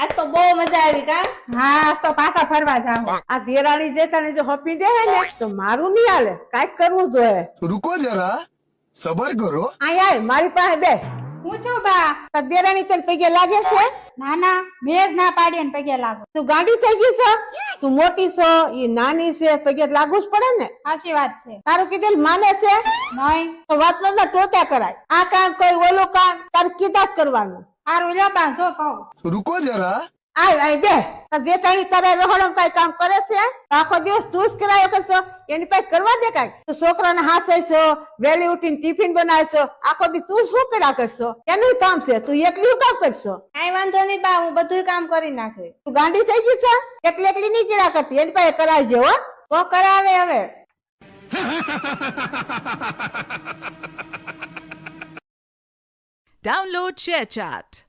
આજ તો બહુ મજા આવી કા? હા આજ તો પાછા ફરવા જાવ. આ દેરાણી જેઠાણી જો હપી દે ને તો મારું નહીં હાલે, કાંઈક કરવું જોઈએ. रुको जरा सबर करो. આય મારી પાસે બે. હું છું બા? તાર દેરાણી તને પગે લાગે છે? ના ના, મેં જ ના પાડી ને પગે લાગુ. તું ગાંડી થઈ ગઈ છે? તું મોટી છો, ઈ નાની છે, પગે લાગુ જ પડે ને. સાચી વાત છે. તારું કીધેલ માને છે? નહીં. તો વાત ના ટોટ્યા કરાય. આ કામ કર, ઓલું કામ, તાર કીધા જ કરવાનું. હારું લ્યો બા, જો કહું. रुको जरा. આય બે. તાર જેઠાણી તારા રહોડમ કઈ કામ કરે છે? આખો દિવસ તું જ કરાયો કરશો, એની પાસે કરવા દે કાંઈક. તું છોકરાને હાસઈશો, વહેલી ઉઠીને ટિફિન બનાવશો, આખો દી તું શું કર્યા કરશો? એનું કામ છે, તું એકલી કામ કરશો? કાઈ વાંધો નહીં બા, હું બધું કામ કરી નાખે. તું ગાંડી થઈ ગઈ છે? એકલી એકલી નહીં કર્યા કરતી, એની પાસે કરાવજે હો. તો કરાવે હવે. Download ShareChat.